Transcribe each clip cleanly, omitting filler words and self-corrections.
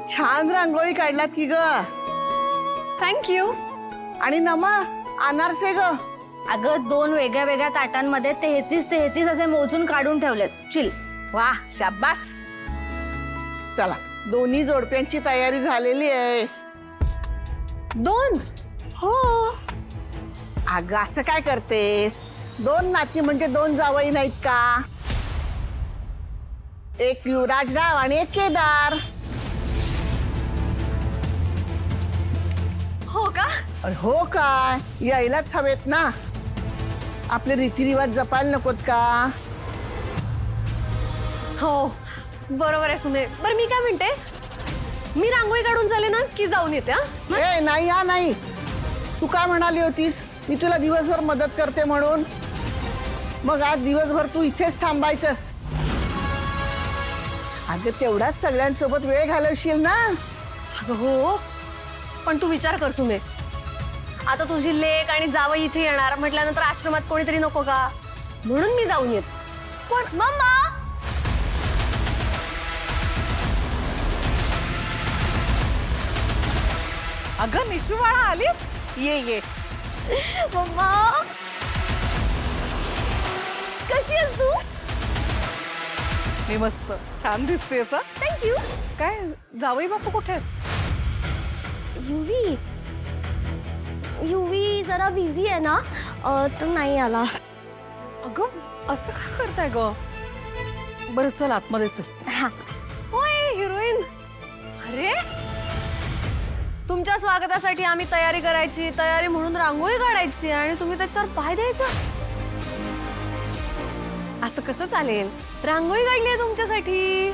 छान रांगोळी काढलात की ग. थँक्यू. आणि नमा अनारसे ग. अगं 2 वेगळ्या वेगळ्या ताटांमध्ये 33 असे मोजून काढून ठेवलेत. चिल. वा शाबास. चला दोन्ही जोडप्यांची तयारी झालेली आहे. 2. हो. अगं असं काय करतेस? 2 नाती म्हणजे 2 जावई नाहीत का? एक युवराजराव आणि एक केदार. हो का? अरे हो काय, यायलाच हवेत ना. आपले रीतिरिवाज जपायला नकोत का? हो बरोबर आहे सुमे. बरं मी काय म्हणते, मी रांगोळी काढून झाले ना की जाऊन येते. ए नाही हा नाही. तू काय म्हणाली होतीस मी तुला दिवसभर मदत करते म्हणून? मग आज दिवसभर तू इथेच थांबायचंस. अगं तेवढाच सगळ्यांसोबत वेळ घालवशील ना. अगं हो, पण तू विचार कर सुमे, आता तुझी लेक आणि जावई इथे येणार म्हटल्यानंतर आश्रमात कोणीतरी नको का? म्हणून मी जाऊन येत. पण मम्मा. अगं निशू बाळा आलीच. ये ये. मम्मा कशी आहेस तू? मी मस्त. छान दिसतेस. थँक्यू. काय जावई बापू कुठे आहेत? युवी जरा बिझी आहे ना, तर नाही आला. अगं असं का करताय ग? बरं चल आतमध्ये चल. हा. होय हिरोईन. अरे तुमच्या स्वागतासाठी आम्ही तयारी करायची, तयारी म्हणून रांगोळी काढायची आणि तुम्ही त्याच्यावर पाय द्यायचा. असं कसं चालेल? रांगोळी काढली आहे तुमच्यासाठी.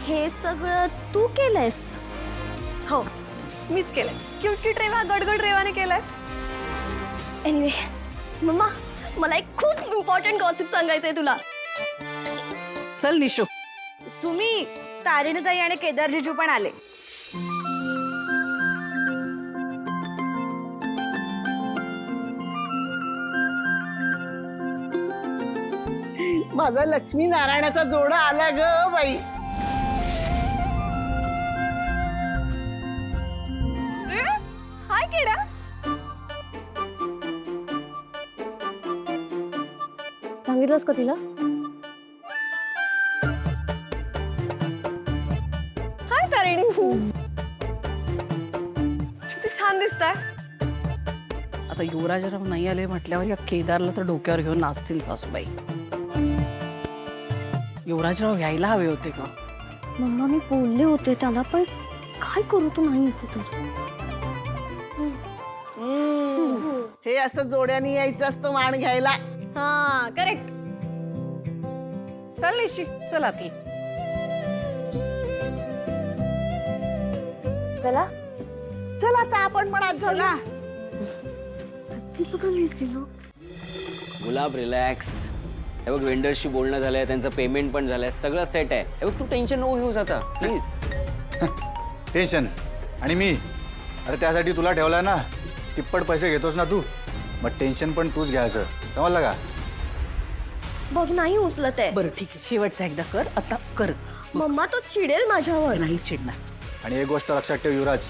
हे सगळं तू केलंयस? हो मीच केलंय. क्यूट क्यूट रेवा गडगड रेवाने केलंय. एनिवे मम्मा, मला एक खूप इम्पॉर्टंट गॉसिप सांगायचंय तुला. चल निशू. सुमी, तारिणीताई आणि केदार जिजू पण आले. माझा लक्ष्मी नारायणाचा जोडा आला ग बाई. हाय केडा. सांगितलंस का तिला? हाय तारिणी. किती छान दिसताय. आता युवराजराव नाही आले म्हटल्यावर या केदारला तर डोक्यावर घेऊन नाचतील सासूबाई. युवराजराव यायला हवे होते का? मम्मा मी बोलले होते त्याला, पण काय करू, तू नाही येते तर. हे असं जोड्याने यायचं असतं मान घ्यायला. हा करेक्ट. चल निशी चल आती. चला चल आता आपण पण आज जाऊया. सगळी लोक लिस्ट दिलो. गुलाब रिलॅक्स. हे बघ वेंडरशी बोलणं झालंय, त्यांचं पेमेंट पण झालंय, सगळं सेट आहे. हे बघ तू टेन्शन नको घेऊस आता प्लीज. टेन्शन आणि मी, अरे त्यासाठी तुला ठेवलाय ना. तिप्पट पैसे घेतोस ना तू, मग टेन्शन पण तूच घ्यायचं. समजलं का? बघ नाही उचलत आहे. बरं ठीक आहे, शेवटचा एकदा कर आता कर. मम्मा तो चिडेल माझ्यावर. नाही चिडणार. आणि एक गोष्ट लक्षात ठेव युवराज,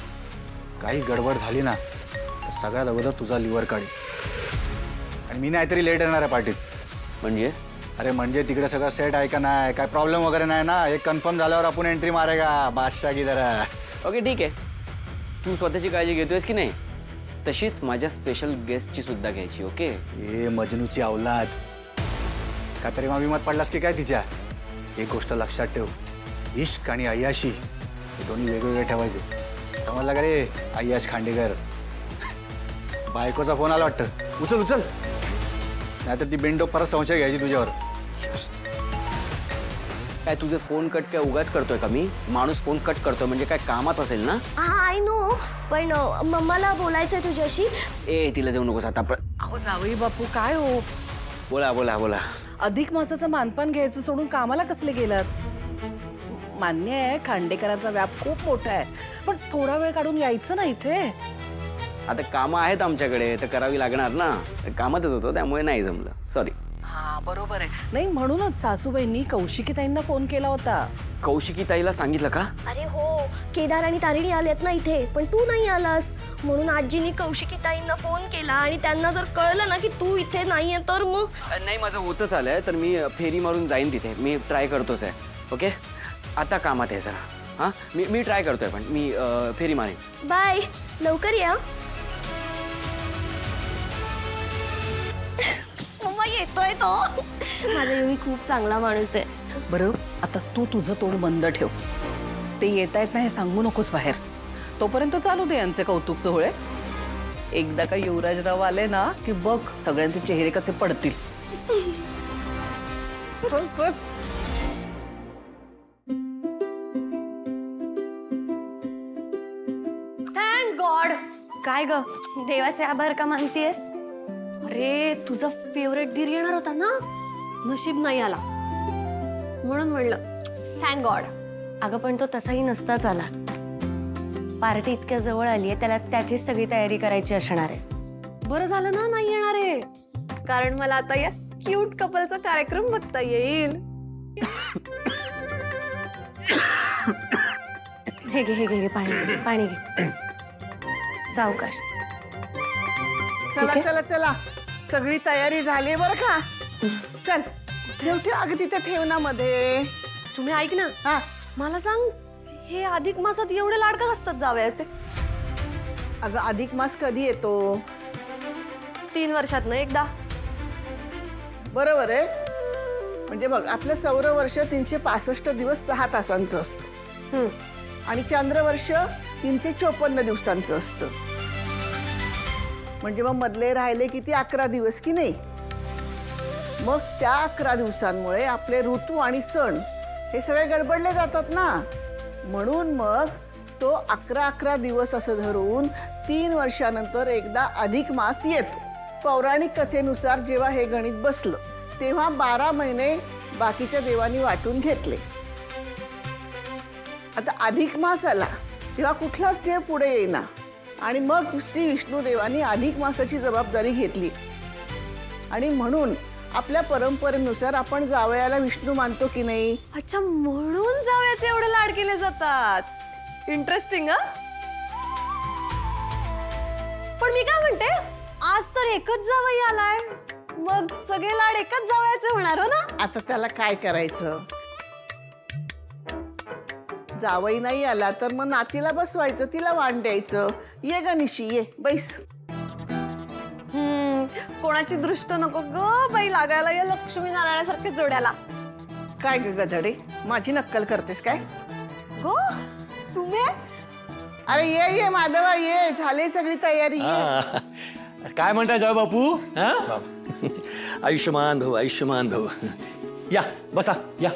काही गडबड झाली ना तर सगळ्यात अगोदर तुझा लिव्हर काढी. आणि मी नाहीतरी लेट येणार आहे पार्टीत. म्हणजे अरे म्हणजे तिकडे सगळं सेट आहे का नाही, काय प्रॉब्लेम वगैरे नाही ना? हे कन्फर्म झाल्यावर आपण एंट्री मारेगा बादशाह की जरा. ओके ठीक आहे. तू स्वतःची काळजी घेतोयस की नाही, तशीच माझ्या स्पेशल गेस्टची सुद्धा घ्यायची. ओके. ए मजनूची अवलाद, काय तरी विमात पडलास की काय तिच्या? एक गोष्ट लक्षात ठेव, इश्क आणि अय्याशी हे दोन्ही वेगवेगळे ठेवायचे. समजलं का रे अय्याश खांडेकर? बायकोचा फोन आला वाटतं, उचल उचल, नाहीतर ती बेंडो परत संशय घ्यायची तुझ्यावर. काय तुझे फोन कट काय उगाच करतोय का मी? माणूस फोन कट करतोय म्हणजे काय कामात असेल ना? हा आय नो, पण मम्माला बोलायचंय तुझ्याशी. ए तिला देऊ नकोस आता. अहो जावई बापू काय हो, बोला बोला बोला. अधिक मासाचं मानपान घ्यायचं सोडून कामाला कसले गेलात? मान्य आहे खांडेकरांचा व्याप खूप मोठा आहे, पण थोडा वेळ काढून यायचं ना इथे. आता कामं आहेत आमच्याकडे तर करावी लागणार ना. कामातच होतो त्यामुळे नाही जमलं, सॉरी. हा बरोबर आहे. नाही म्हणूनच सासूबाईंनी कौशिकीताईंना फोन केला होता. कौशिकी ताईला सांगितलं का? अरे हो, केदार आणि तारिणी आलेत ना इथे, पण तू नाही आलास. म्हणून आजीनी कौशिकीताईंना फोन केला आणि त्यांना जर कळलं ना की तू इथे नाहीये तर मग नाही, माझं होतच आलंय, तर मी फेरी मारून जाईन तिथे. मी ट्राय करतोच आहे. ओके, आता कामात आहे जरा. हां, मी ट्राय करतोय, पण मी फेरी मारेन. बाय, लवकर या. मम्मा येतोय तो. माझा युवी खूप चांगला माणूस आहे. बरं आता तू तुझं तोंड बंद ठेव. ते येत आहेत ना हे सांगू नकोस बाहेर. तोपर्यंत चालू दे यांचे कौतुक सोहळे. एकदा का युवराजराव आले ना की बघ सगळ्यांचे चेहरे कसे पडतील. चल चल. Thank God. काय ग, देवाचे आभार का मानतीयस? अरे तुझा फेवरेट धीर येणार होता ना, नशीब नाही आला. म्हणून म्हणलं थँक गॉड. अगं पण तो तसाही नसताच आला. पार्टी इतक्या जवळ आली आहे, त्याला त्याचीच सगळी तयारी करायची असणार आहे. बरं झालं ना नाही येणार आहे, कारण मला आता या क्यूट कपलचा कार्यक्रम बघता येईल. हे घे हे घे पाणी पाणी घे. सावकाश. चला चला चला, सगळी तयारी झाली बरं का. चल ठेव ठेव, अगं तिथे ठेव ना मध्ये. तुम्ही ऐक ना, हा, मला सांग, हे अधिक मासात एवढे लाडका असतात जावयाचे? अगं अधिक मास कधी येतो? 3 वर्षात ना एकदा. बरोबर आहे. म्हणजे बघ, आपलं सौर वर्ष 365 दिवस 6 तासांचं असतं आणि चांद्रवर्ष 354 दिवसांचं असतं. म्हणजे मग मधले राहिले किती 11 दिवस की नाही. मग त्या 11 दिवसांमुळे आपले ऋतू आणि सण हे सगळे गडबडले जातात ना. म्हणून मग तो 11 दिवस असं धरून 3 वर्षानंतर एकदा अधिक मास येतो. पौराणिक कथेनुसार जेव्हा हे गणित बसलं तेव्हा 12 महिने बाकीच्या देवांनी वाटून घेतले. आता अधिक मास आला तेव्हा कुठलाच देव पुढे येईना आणि मग श्री विष्णू देवानी अधिक मासाची जबाबदारी घेतली. आणि म्हणून आपल्या परंपरेनुसार आपण जावयाला विष्णू मानतो की नाही. अच्छा, म्हणून जावयाचे एवढे लाड केले जातात. इंटरेस्टिंग. पण मी काय म्हणते, आज तर एकच जावई आलाय, मग सगळे लाड एकच जावयाचे होणार हो ना. आता त्याला काय करायचं. जावई नाही आला तर मग नातीला बसवायचं, तिला वाण द्यायचं. ये गणेशी ये बैस. कोणाची दृष्ट नको ग बाई लागायला या लक्ष्मी नारायणासारखे जोड्याला. काय ग गधडे, माझी नक्कल करतेस काय? गो तुम्ही अरे ये ये माधवा ये, झाली सगळी तयारी ये. काय म्हणताय जाऊ बापू? हा? आयुष्यमान भाऊ, आयुष्यमान भाऊ. या बसा या.